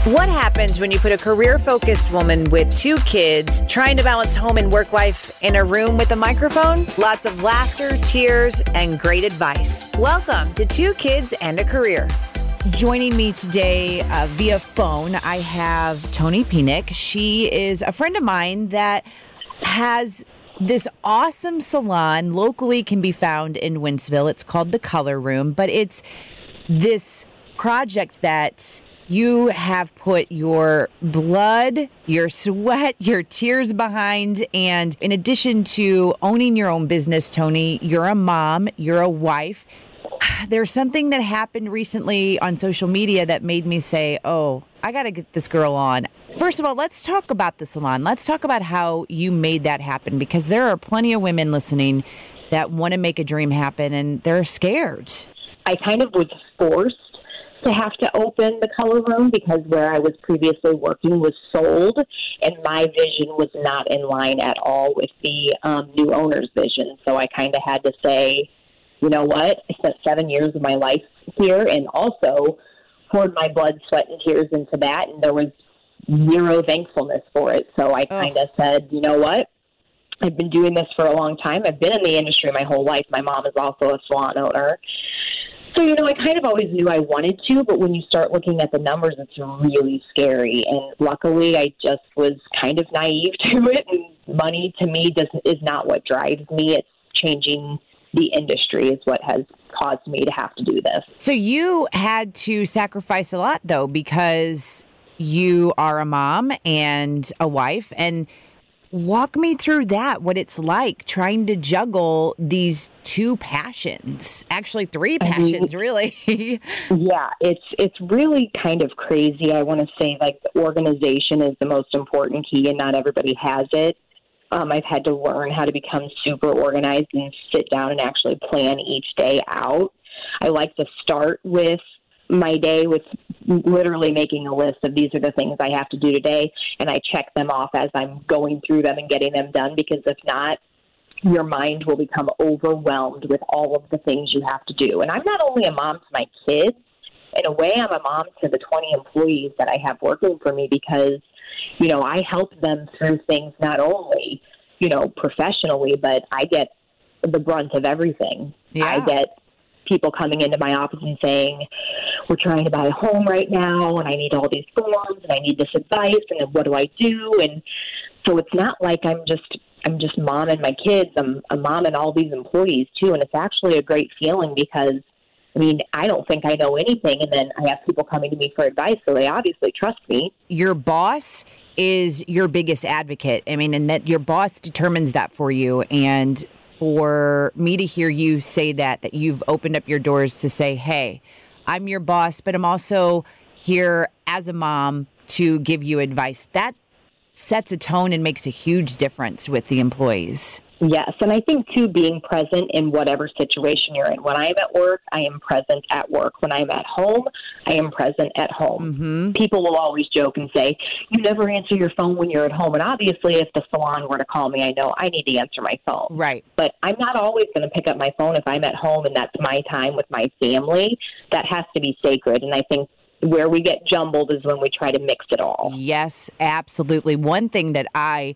What happens when you put a career-focused woman with 2 kids trying to balance home and work life in a room with a microphone? Lots of laughter, tears, and great advice. Welcome to 2 Kids and a Career. Joining me today via phone, I have Toni Peanick. She is a friend of mine that has this awesome salon, locally can be found in Wentzville. It's called The Color Room, but it's this project that you have put your blood, your sweat, your tears behind. And in addition to owning your own business, Toni, you're a mom, you're a wife. There's something that happened recently on social media that made me say, oh, I got to get this girl on. First of all, let's talk about the salon. Let's talk about how you made that happen, because there are plenty of women listening that want to make a dream happen and they're scared. I kind of was forced to have to open the color room because where I was previously working was sold, and my vision was not in line at all with the new owner's vision. So I kind of had to say, you know what, I spent 7 years of my life here and also poured my blood, sweat, and tears into that, and there was zero thankfulness for it. So I kind of said, you know what, I've been doing this for a long time. I've been in the industry my whole life. My mom is also a salon owner. So, you know, I kind of always knew I wanted to, but when you start looking at the numbers, it's really scary. And luckily, I just was kind of naive to it. And money, to me, is not what drives me. It's changing the industry is what has caused me to have to do this. So you had to sacrifice a lot, though, because you are a mom and a wife. And walk me through that, what it's like trying to juggle these 2 passions, actually 3 passions, really. Yeah, it's really kind of crazy. I want to say, like, the organization is the most important key, and not everybody has it. I've had to learn how to become super organized and sit down and actually plan each day out. I like to start with my day with literally making a list of these are the things I have to do today, and I check them off as I'm going through them and getting them done, because if not, your mind will become overwhelmed with all of the things you have to do. And I'm not only a mom to my kids, in a way I'm a mom to the 20 employees that I have working for me, because, you know, I help them through things not only, you know, professionally, but I get the brunt of everything. Yeah. I get people coming into my office and saying, we're trying to buy a home right now, and I need all these forms, and I need this advice, and then what do I do? And so it's not like I'm just mom and my kids. I'm a mom and all these employees too, and it's actually a great feeling because, I mean, I don't think I know anything, and then I have people coming to me for advice, so they obviously trust me. Your boss is your biggest advocate. I mean, and that your boss determines that for you. And for me to hear you say that you've opened up your doors to say, hey, I'm your boss, but I'm also here as a mom to give you advice. That sets a tone and makes a huge difference with the employees. Yes, and I think, too, being present in whatever situation you're in. When I am at work, I am present at work. When I'm at home, I am present at home. Mm-hmm. People will always joke and say, you never answer your phone when you're at home. And obviously, if the salon were to call me, I know I need to answer my phone. Right. But I'm not always going to pick up my phone if I'm at home and that's my time with my family. That has to be sacred. And I think where we get jumbled is when we try to mix it all. Yes, absolutely. One thing that I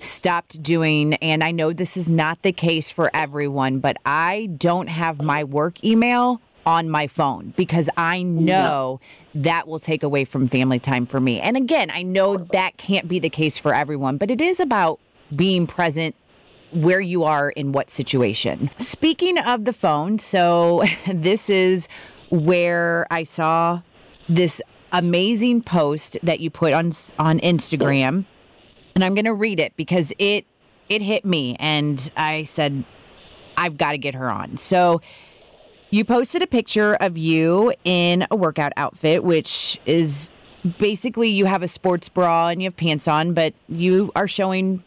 stopped doing, and I know this is not the case for everyone, but I don't have my work email on my phone because I know that will take away from family time for me. And again, I know that can't be the case for everyone, but it is about being present where you are in what situation. Speaking of the phone, so this is where I saw this amazing post that you put on Instagram. And I'm going to read it because it hit me. And I said, I've got to get her on. So you posted a picture of you in a workout outfit, which is basically you have a sports bra and you have pants on, but you are showing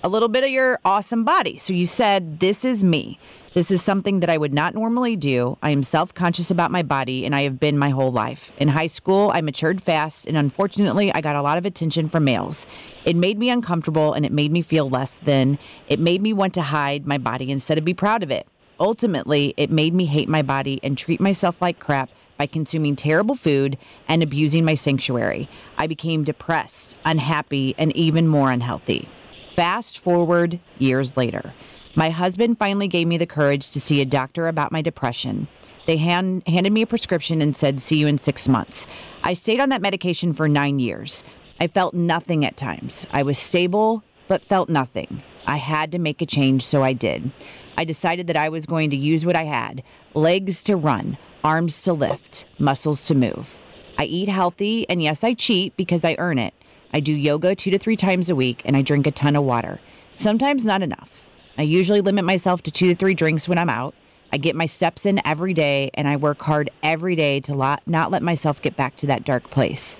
a little bit of your awesome body. So you said, this is me. This is something that I would not normally do. I am self-conscious about my body, and I have been my whole life. In high school, I matured fast, and unfortunately, I got a lot of attention from males. It made me uncomfortable, and it made me feel less than. It made me want to hide my body instead of be proud of it. Ultimately, it made me hate my body and treat myself like crap by consuming terrible food and abusing my sanctuary. I became depressed, unhappy, and even more unhealthy. Fast forward years later, my husband finally gave me the courage to see a doctor about my depression. They handed me a prescription and said, see you in 6 months. I stayed on that medication for 9 years. I felt nothing at times. I was stable, but felt nothing. I had to make a change, so I did. I decided that I was going to use what I had: legs to run, arms to lift, muscles to move. I eat healthy, and yes, I cheat because I earn it. I do yoga 2 to 3 times a week, and I drink a ton of water. Sometimes not enough. I usually limit myself to 2 to 3 drinks when I'm out. I get my steps in every day, and I work hard every day to not let myself get back to that dark place.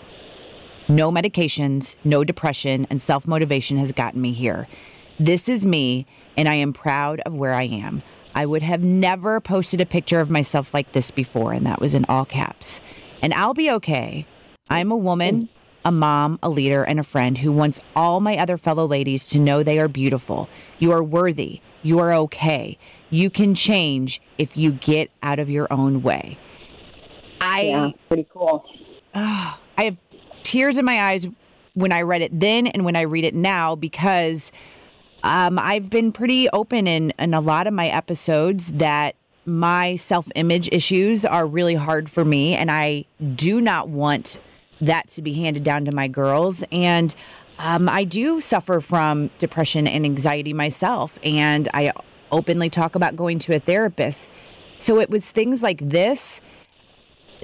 No medications, no depression, and self-motivation has gotten me here. This is me, and I am proud of where I am. I would have never posted a picture of myself like this before, and that was in all caps. And I'll be okay. I'm a woman, a mom, a leader, and a friend who wants all my other fellow ladies to know they are beautiful. You are worthy. You are okay. You can change if you get out of your own way. Yeah, pretty cool. I have tears in my eyes when I read it then and when I read it now, because I've been pretty open in a lot of my episodes that my self-image issues are really hard for me, and I do not want that to be handed down to my girls. And I do suffer from depression and anxiety myself, and I openly talk about going to a therapist. So it was things like this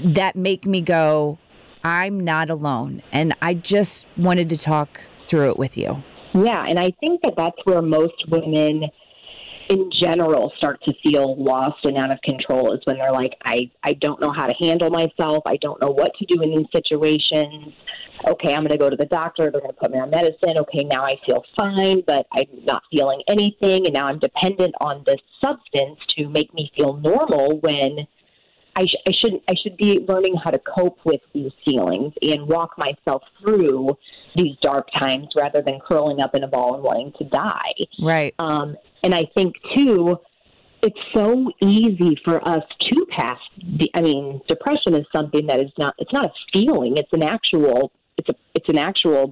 that make me go, I'm not alone. And I just wanted to talk through it with you. Yeah, and I think that that's where most women in general start to feel lost and out of control, is when they're like, I don't know how to handle myself. I don't know what to do in these situations. Okay, I'm going to go to the doctor. They're going to put me on medicine. Okay, now I feel fine, but I'm not feeling anything. And now I'm dependent on this substance to make me feel normal, when I should be learning how to cope with these feelings and walk myself through these dark times rather than curling up in a ball and wanting to die. Right. And I think, too, it's so easy for us to pass depression is something that it's not a feeling. It's an actual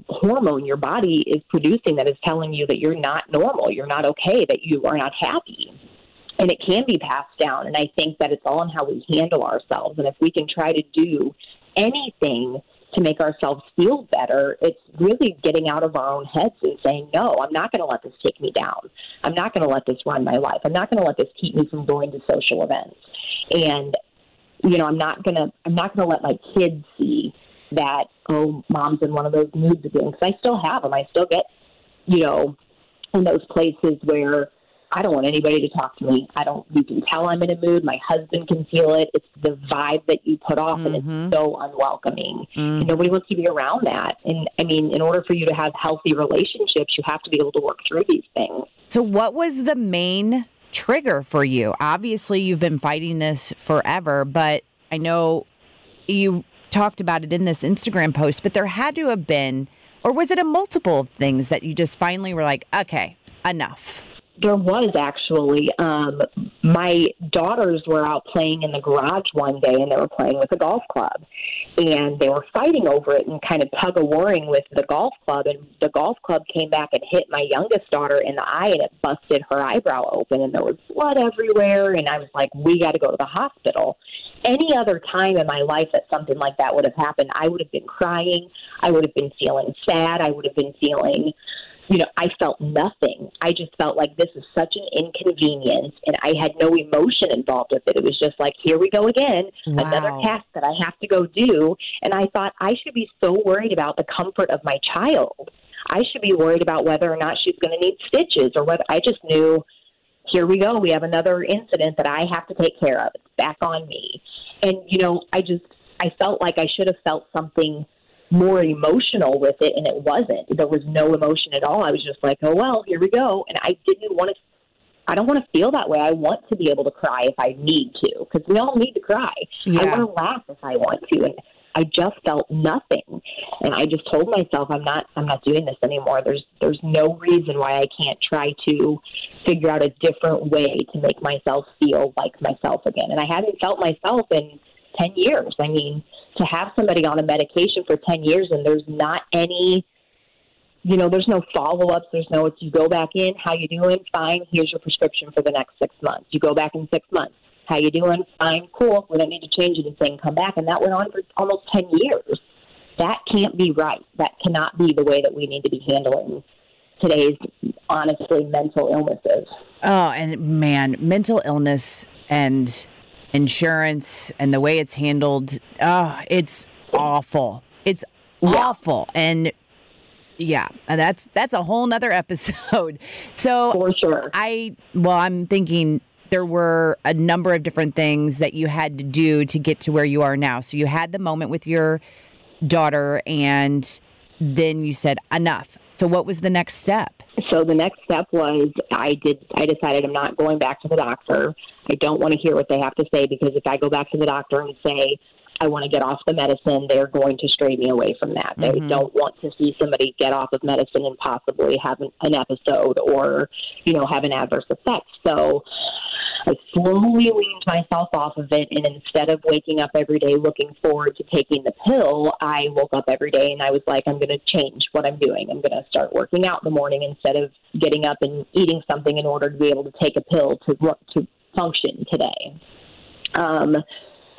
hormone your body is producing that is telling you that you're not normal, you're not okay, that you are not happy. And it can be passed down. And I think that it's all in how we handle ourselves. And if we can try to do anything to make ourselves feel better, it's really getting out of our own heads and saying, no, I'm not going to let this take me down. I'm not going to let this run my life. I'm not going to let this keep me from going to social events. And, I'm not going to let my kids see that, oh, mom's in one of those moods again. Because I still have them. I still get, in those places where I don't want anybody to talk to me. You can tell I'm in a mood. My husband can feel it. It's the vibe that you put off, and it's so unwelcoming. And nobody wants to be around that. And in order for you to have healthy relationships, you have to be able to work through these things. So what was the main trigger for you? Obviously, you've been fighting this forever, but I know you talked about it in this Instagram post, but there had to have been, or was it a multiple of things that you just finally were like, okay, enough? There was actually. My daughters were out playing in the garage one day, and they were playing with a golf club. And they were fighting over it and kind of tug-of-warring with the golf club. And the golf club came back and hit my youngest daughter in the eye, and it busted her eyebrow open. And there was blood everywhere. And I was like, we got to go to the hospital. Any other time in my life that something like that would have happened, I would have been crying. I would have been feeling sad. I would have been feeling... I felt nothing. I just felt like this is such an inconvenience, and I had no emotion involved with it. It was just like, here we go again, another task that I have to go do. And I thought, I should be so worried about the comfort of my child. I should be worried about whether or not she's going to need stitches, or whether I just knew, here we go. We have another incident that I have to take care of. It's back on me. And, I felt like I should have felt something more emotional with it, and it wasn't. There was no emotion at all. I was just like, oh, well, here we go. And I don't want to feel that way. I want to be able to cry if I need to, because we all need to cry. Yeah. I want to laugh if I want to. And I just felt nothing. And I just told myself, I'm not doing this anymore. There's no reason why I can't try to figure out a different way to make myself feel like myself again. And I hadn't felt myself in 10 years. I mean, to have somebody on a medication for 10 years and there's not any, there's no follow-ups. There's no, you go back in, how you doing? Fine. Here's your prescription for the next 6 months. You go back in 6 months. How you doing? Fine. Cool. We don't need to change anything. Come back. And that went on for almost 10 years. That can't be right. That cannot be the way that we need to be handling today's, honestly, mental illnesses. Oh, and man, mental illness and insurance and the way it's handled, it's awful. It's awful. And yeah, that's a whole nother episode. So for sure. I'm thinking there were a number of different things that you had to do to get to where you are now. So you had the moment with your daughter, and then you said enough. So what was the next step? So the next step was I decided I'm not going back to the doctor. I don't want to hear what they have to say, because if I go back to the doctor and say I want to get off the medicine, they're going to stray me away from that. They don't want to see somebody get off of medicine and possibly have an episode or, have an adverse effect. So I slowly weaned myself off of it, and instead of waking up every day looking forward to taking the pill, I woke up every day and I was like, I'm going to change what I'm doing. I'm going to start working out in the morning instead of getting up and eating something in order to be able to take a pill to function today.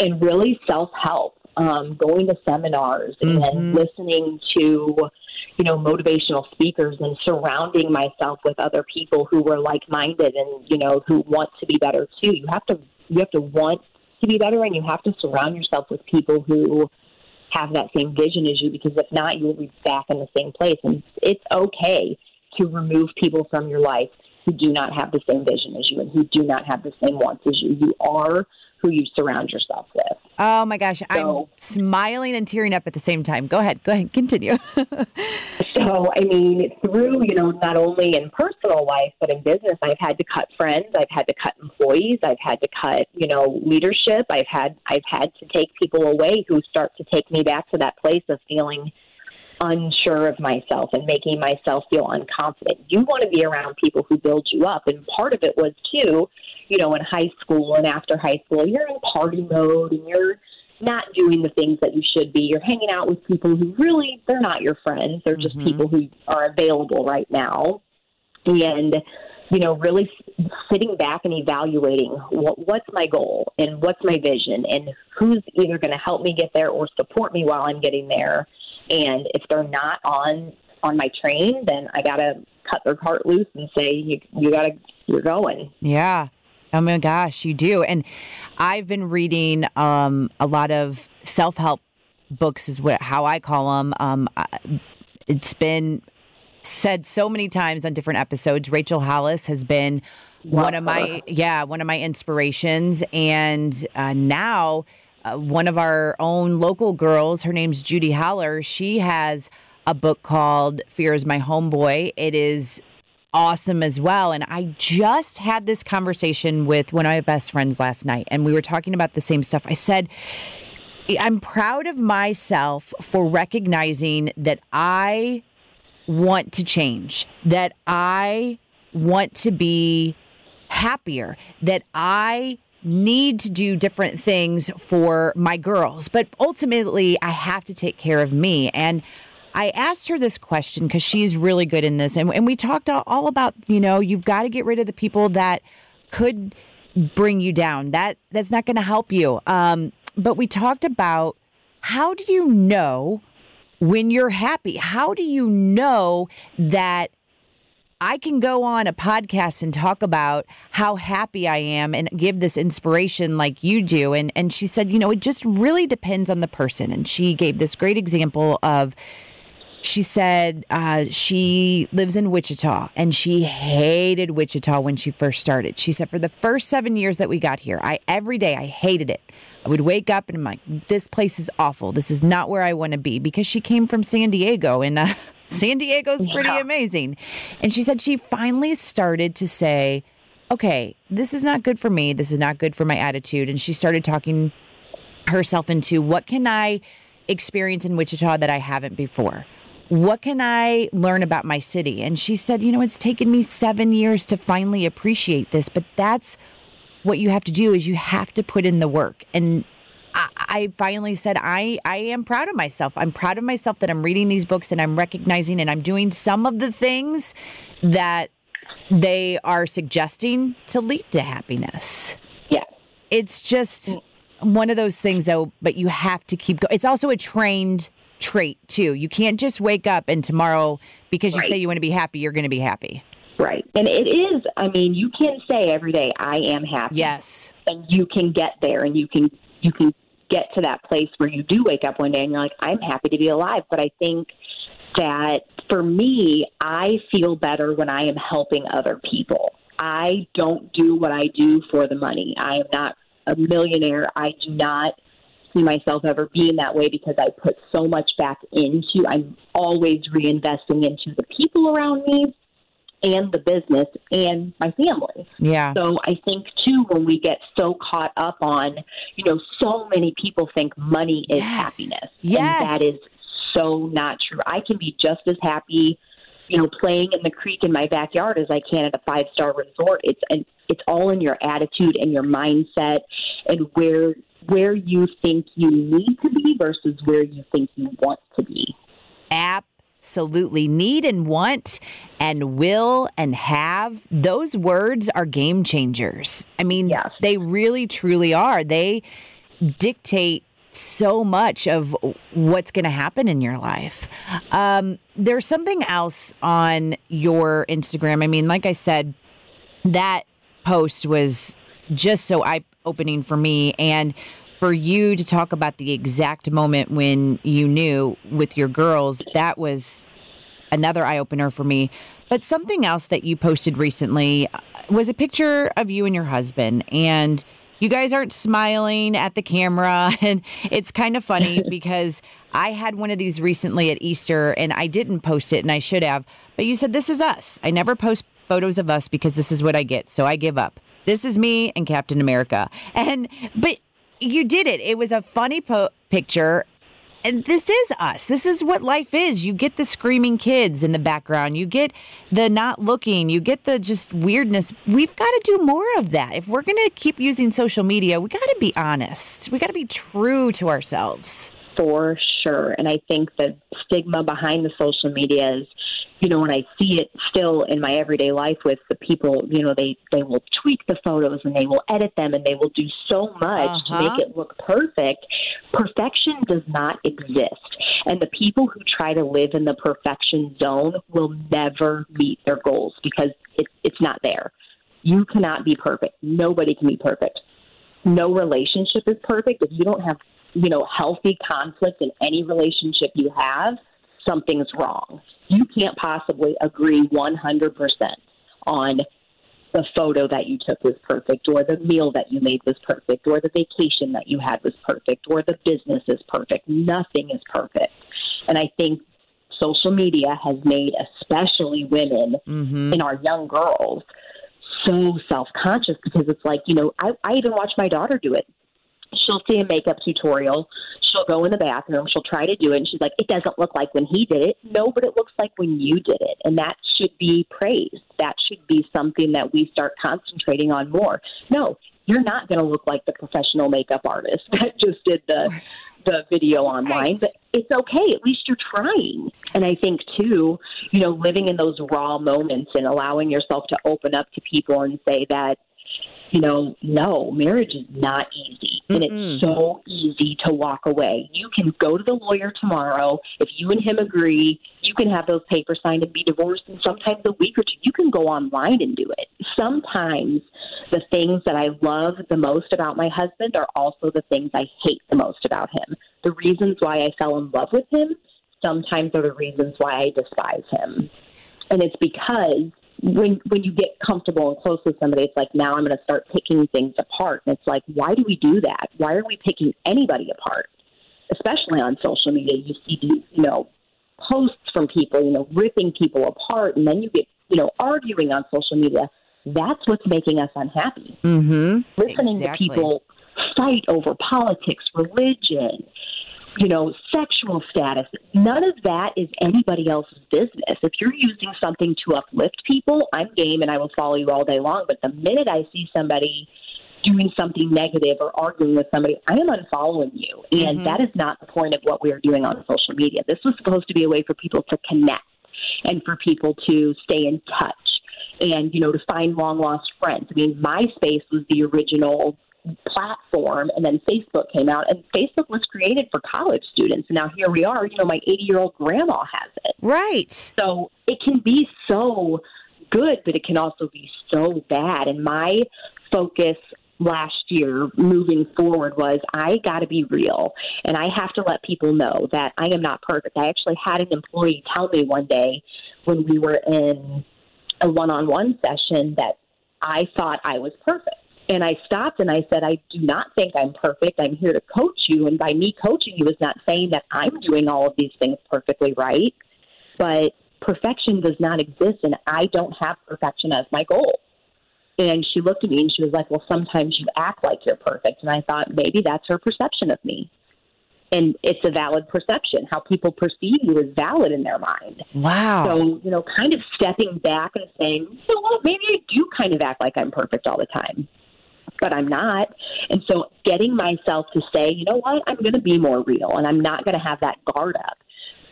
And really self-help, going to seminars and listening to, motivational speakers and surrounding myself with other people who were like-minded and, who want to be better too. You have to want to be better, and you have to surround yourself with people who have that same vision as you, because if not, you will be back in the same place. And it's okay to remove people from your life who do not have the same vision as you and who do not have the same wants as you. You are who you surround yourself with. Oh my gosh, I'm smiling and tearing up at the same time. Go ahead, continue. So, I mean, through, not only in personal life, but in business, I've had to cut friends, I've had to cut employees, I've had to cut, leadership. I've had to take people away who start to take me back to that place of feeling unsure of myself and making myself feel unconfident. You want to be around people who build you up. And part of it was too, in high school and after high school, you're in party mode and you're not doing the things that you should be. You're hanging out with people who really, they're not your friends. They're just people who are available right now. And, really sitting back and evaluating what's my goal and what's my vision and who's either going to help me get there or support me while I'm getting there. And if they're not on my train, then I got to cut their cart loose and say, you're going. Yeah. Oh my gosh, you do. And I've been reading a lot of self-help books is how I call them. It's been said so many times on different episodes. Rachel Hollis has been one of my inspirations. And now one of our own local girls, her name's Judy Holler. She has a book called Fear is My Homeboy. It is awesome as well. And I just had this conversation with one of my best friends last night, and we were talking about the same stuff. I said, I'm proud of myself for recognizing that I want to change, that I want to be happier, that I need to do different things for my girls. But ultimately, I have to take care of me. And I asked her this question because she's really good in this. And we talked all about, you've got to get rid of the people that could bring you down. That's not going to help you. But we talked about, how do you know when you're happy? How do you know that I can go on a podcast and talk about how happy I am and give this inspiration like you do? And she said, it just really depends on the person. And she gave this great example of, she said she lives in Wichita, and she hated Wichita when she first started. She said for the first 7 years that we got here, every day I hated it. I would wake up and I'm like, this place is awful. This is not where I want to be, because she came from San Diego, and San Diego's pretty amazing. And she said she finally started to say, okay, this is not good for me. This is not good for my attitude. And she started talking herself into, what can I experience in Wichita that I haven't before? What can I learn about my city? And she said, it's taken me 7 years to finally appreciate this, but that's what you have to do, is you have to put in the work. And I finally said, I am proud of myself. I'm proud of myself that I'm reading these books and I'm recognizing and I'm doing some of the things that they are suggesting to lead to happiness. Yeah. It's just one of those things, though, but you have to keep going. It's also a trained trait, too. You can't just wake up and tomorrow, because you say you want to be happy, you're going to be happy. Right. And it is, you can say every day, I am happy. Yes. And you can get there, and you can get to that place where you do wake up one day and you're like, I'm happy to be alive. But I think that for me, I feel better when I am helping other people. I don't do what I do for the money. I am not a millionaire. I do not see myself ever being that way, because I put so much back into, I'm always reinvesting into the people around me and the business and my family. Yeah. So I think, too, when we get so caught up on, so many people think money is happiness. Yes. And that is so not true. I can be just as happy, playing in the creek in my backyard as I can at a 5-star resort. It's all in your attitude and your mindset, and where you think you need to be versus where you think you want to be. Absolutely. Need and want and will and have. Those words are game changers. Yes. They really, truly are. They dictate so much of what's going to happen in your life. There's something else on your Instagram. Like I said, that post was just so eye-opening for me, and for you to talk about the exact moment when you knew with your girls, that was another eye-opener for me. But something else that you posted recently was a picture of you and your husband, and you guys aren't smiling at the camera, and it's kind of funny because I had one of these recently at Easter, and I didn't post it, and I should have. But you said, this is us. I never post photos of us because this is what I get, so I give up. This is me and Captain America. But you did it. It was a funny picture. And this is us. This is what life is. You get the screaming kids in the background. You get the not looking. You get the just weirdness. We've got to do more of that. If we're going to keep using social media, we got to be honest. We got to be true to ourselves. For sure. And I think the stigma behind the social media is, when I see it still in my everyday life with the people, they will tweak the photos and they will edit them and they will do so much to make it look perfect. Perfection does not exist. And the people who try to live in the perfection zone will never meet their goals, because it's not there. You cannot be perfect. Nobody can be perfect. No relationship is perfect. If you don't have healthy conflict in any relationship you have, something's wrong. You can't possibly agree 100% on the photo that you took was perfect, or the meal that you made was perfect, or the vacation that you had was perfect, or the business is perfect. Nothing is perfect. And I think social media has made especially women and our young girls so self-conscious, because it's like, I even watch my daughter do it. She'll see a makeup tutorial. She'll go in the bathroom. She'll try to do it. And she's like, it doesn't look like when he did it. No, but it looks like when you did it. And that should be praised. That should be something that we start concentrating on more. No, you're not going to look like the professional makeup artist that just did the video online. Right. But it's okay. At least you're trying. And I think, too, living in those raw moments and allowing yourself to open up to people and say that, no, marriage is not easy. And it's so easy to walk away. You can go to the lawyer tomorrow. If you and him agree, you can have those papers signed and be divorced in sometimes a week or two. You can go online and do it. Sometimes the things that I love the most about my husband are also the things I hate the most about him. The reasons why I fell in love with him sometimes are the reasons why I despise him. And it's because when you get comfortable and close with somebody, it's like, now I'm going to start picking things apart. And it's like, why do we do that? Why are we picking anybody apart? Especially on social media, you see these, posts from people, ripping people apart. And then you get, arguing on social media. That's what's making us unhappy. Listening to people fight over politics, religion, sexual status. None of that is anybody else's business. If you're using something to uplift people, I'm game and I will follow you all day long. But the minute I see somebody doing something negative or arguing with somebody, I am unfollowing you. And that is not the point of what we are doing on social media. This was supposed to be a way for people to connect and for people to stay in touch and, to find long-lost friends. I mean, MySpace was the original platform, and then Facebook came out, and Facebook was created for college students. And now here we are, my 80-year-old grandma has it. Right. So it can be so good, but it can also be so bad. And my focus last year moving forward was I got to be real, and I have to let people know that I am not perfect. I actually had an employee tell me one day when we were in a one-on-one session that I thought I was perfect. And I stopped and I said, I do not think I'm perfect. I'm here to coach you. And by me coaching you is not saying that I'm doing all of these things perfectly right, but perfection does not exist, and I don't have perfection as my goal. And she looked at me and she was like, well, sometimes you act like you're perfect. And I thought maybe that's her perception of me. And it's a valid perception. How people perceive you is valid in their mind. Wow. So, kind of stepping back and saying, maybe I do kind of act like I'm perfect all the time, but I'm not. And so getting myself to say, you know what, I'm going to be more real, and I'm not going to have that guard up.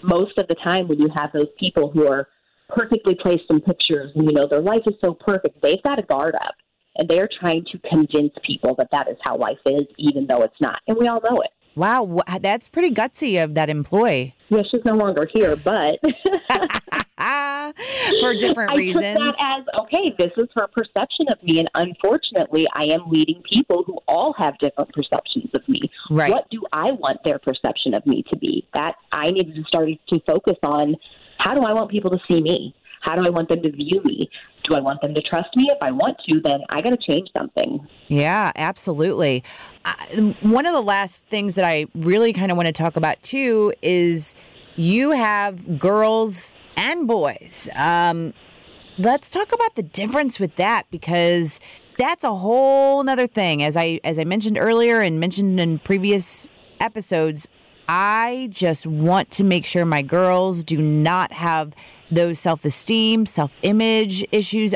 Most of the time when you have those people who are perfectly placed in pictures and, their life is so perfect, they've got a guard up, and they're trying to convince people that that is how life is, even though it's not. And we all know it. Wow, that's pretty gutsy of that employee. Yeah, she's no longer here, but for different reasons. I took that as, okay, this is her perception of me, and unfortunately, I am leading people who all have different perceptions of me. Right. What do I want their perception of me to be? That I need to start to focus on, how do I want people to see me? How do I want them to view me? Do I want them to trust me? If I want to, then I got to change something. Yeah, absolutely. One of the last things that I really kind of want to talk about, too, is you have girls and boys. Let's talk about the difference with that, because that's a whole nother thing. As I mentioned earlier and mentioned in previous episodes, I just want to make sure my girls do not have those self-esteem, self-image issues,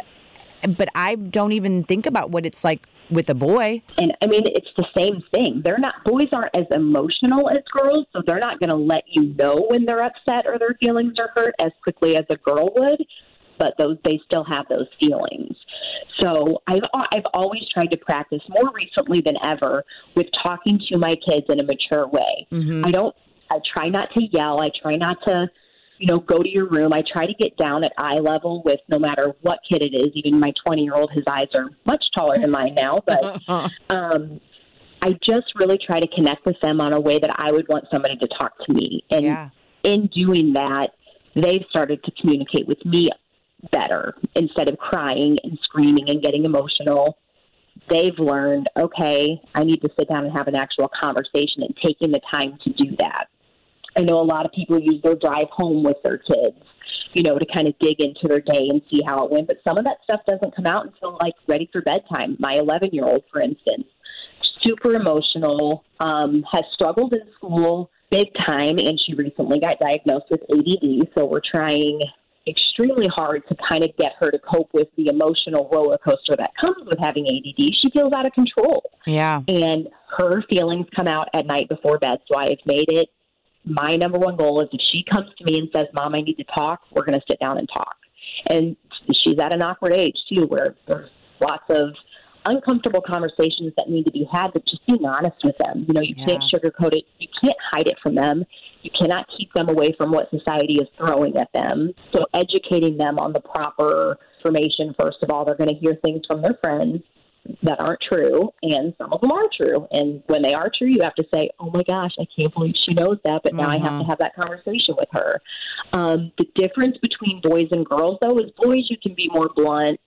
but I don't even think about what it's like with a boy. And I mean, it's the same thing. Boys aren't as emotional as girls, so they're not going to let you know when they're upset or their feelings are hurt as quickly as a girl would, but they still have those feelings. So I've always tried to practice, more recently than ever, with talking to my kids in a mature way. Mm-hmm. I try not to yell. I try not to, go to your room. I try to get down at eye level with no matter what kid it is. Even my 20-year-old, his eyes are much taller than mine now. But I just really try to connect with them on a way that I would want somebody to talk to me. And in doing that, they've started to communicate with me better. Instead of crying and screaming and getting emotional, they've learned, okay, I need to sit down and have an actual conversation, and taking the time to do that. I know a lot of people use their drive home with their kids, to kind of dig into their day and see how it went. But some of that stuff doesn't come out until ready for bedtime. My 11-year-old, for instance, super emotional, has struggled in school big time, and she recently got diagnosed with ADD. So we're trying extremely hard to kind of get her to cope with the emotional roller coaster that comes with having ADD. She feels out of control. Yeah. And her feelings come out at night before bed. So I have made it my number one goal is, if she comes to me and says, Mom, I need to talk, we're going to sit down and talk. And she's at an awkward age, too, where there's lots of uncomfortable conversations that need to be had, but just being honest with them. You can't sugarcoat it. You can't hide it from them. You cannot keep them away from what society is throwing at them. So educating them on the proper information, first of all, they're going to hear things from their friends that aren't true, and some of them are true. And when they are true, you have to say, oh my gosh, I can't believe she knows that, but now I have to have that conversation with her. The difference between boys and girls, though, is boys, you can be more blunt.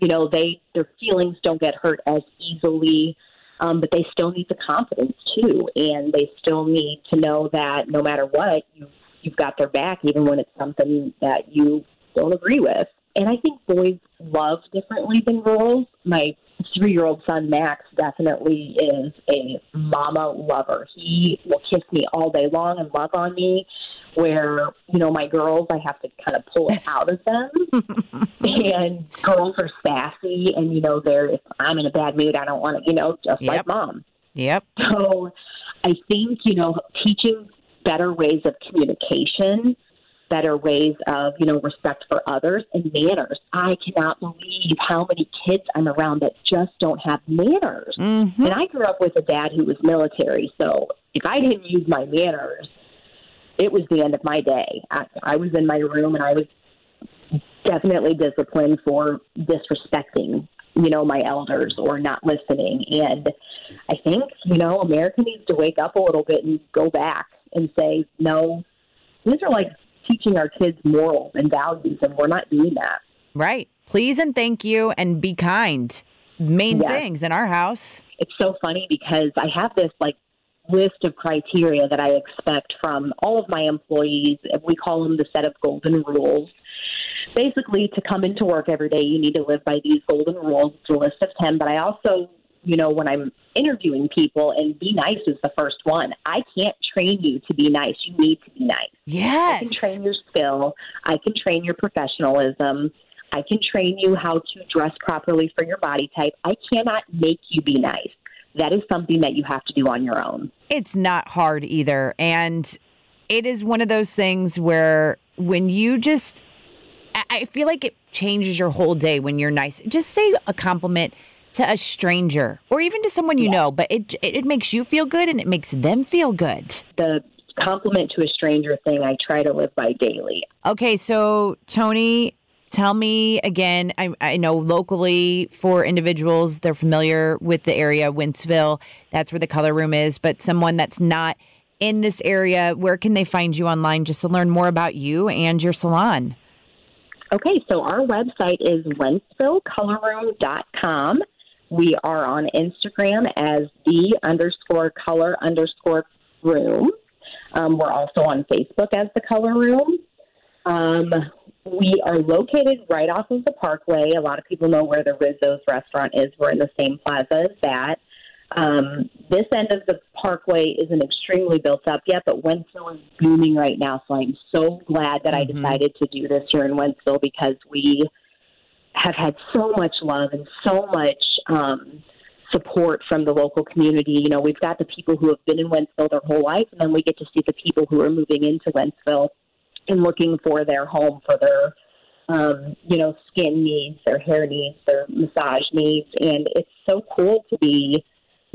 Their feelings don't get hurt as easily, but they still need the confidence too, and they still need to know that no matter what, you've got their back, even when it's something that you don't agree with. And I think boys love differently than girls. My 3-year-old son, Max, definitely is a mama lover. He will kiss me all day long and love on me, where, my girls, I have to kind of pull it out of them. And girls are sassy, and, if I'm in a bad mood, I don't want to, just like mom. Yep. So I think, teaching better ways of communication, better ways of, respect for others and manners. I cannot believe how many kids I'm around that just don't have manners. Mm-hmm. And I grew up with a dad who was military, so if I didn't use my manners, it was the end of my day. I was in my room, and I was definitely disciplined for disrespecting, my elders or not listening. And I think, America needs to wake up a little bit and go back and say, no, these are like teaching our kids morals and values, and we're not doing that. Right. Please and thank you, and be kind. Main things in our house. It's so funny because I have this list of criteria that I expect from all of my employees. We call them the set of golden rules. Basically, to come into work every day, you need to live by these golden rules. It's a list of 10, but I also, when I'm interviewing people, and be nice is the first one. I can't train you to be nice. You need to be nice. Yes. I can train your skill. I can train your professionalism. I can train you how to dress properly for your body type. I cannot make you be nice. That is something that you have to do on your own. It's not hard either. And it is one of those things where when you just, I feel like it changes your whole day when you're nice. Just say a compliment to a stranger or even to someone you know, but it makes you feel good and it makes them feel good. The compliment to a stranger thing I try to live by daily. Okay, so Toni, tell me again, I know locally for individuals, they're familiar with the area, Wentzville, that's where the color room is, but someone that's not in this area, where can they find you online just to learn more about you and your salon? Okay, so our website is wentzvillecolorroom.com. We are on Instagram as the_color_room. We're also on Facebook as the Color Room. We are located right off of the Parkway. A lot of people know where the Rizzo's restaurant is. We're in the same plaza as that. This end of the Parkway isn't extremely built up yet, but Wentzville is booming right now. So I'm so glad that I decided to do this here in Wentzville, because we have had so much love and so much support from the local community. We've got the people who have been in Wentzville their whole life, and then we get to see the people who are moving into Wentzville and looking for their home for their, skin needs, their hair needs, their massage needs. And it's so cool to be,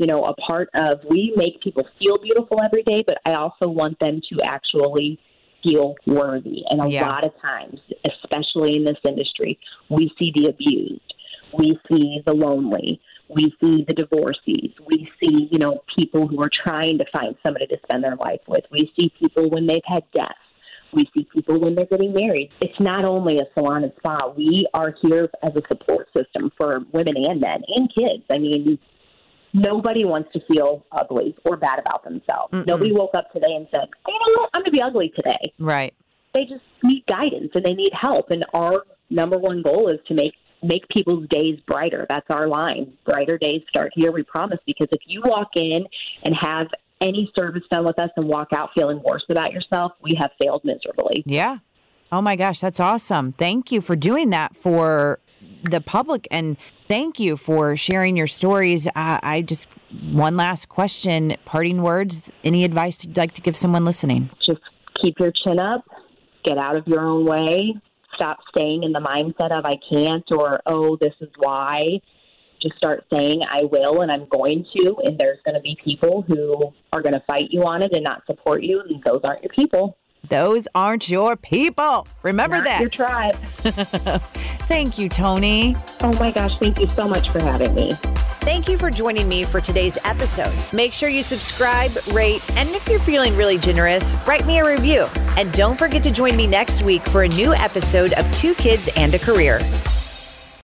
a part of. We make people feel beautiful every day, but I also want them to actually feel worthy. And a lot of times, especially in this industry, we see the abused. We see the lonely. We see the divorcees. We see, people who are trying to find somebody to spend their life with. We see people when they've had death. We see people when they're getting married. It's not only a salon and spa. We are here as a support system for women and men and kids. I mean, nobody wants to feel ugly or bad about themselves. Nobody woke up today and said, you know what, I'm going to be ugly today. Right. They just need guidance and they need help. And our number one goal is to make people's days brighter. That's our line. Brighter days start here, we promise. Because if you walk in and have any service done with us and walk out feeling worse about yourself, we have failed miserably. Yeah. Oh my gosh, that's awesome. Thank you for doing that for the public, and thank you for sharing your stories. I just, one last question, parting words, any advice you'd like to give someone listening? Just keep your chin up, get out of your own way, stop staying in the mindset of I can't or, oh, this is why. Just start saying I will and I'm going to, and there's going to be people who are going to fight you on it and not support you, and those aren't your people. Those aren't your people. Remember Not that. Your tribe. Thank you, Toni. Oh my gosh, thank you so much for having me. Thank you for joining me for today's episode. Make sure you subscribe, rate, and if you're feeling really generous, write me a review. And don't forget to join me next week for a new episode of Two Kids and a Career.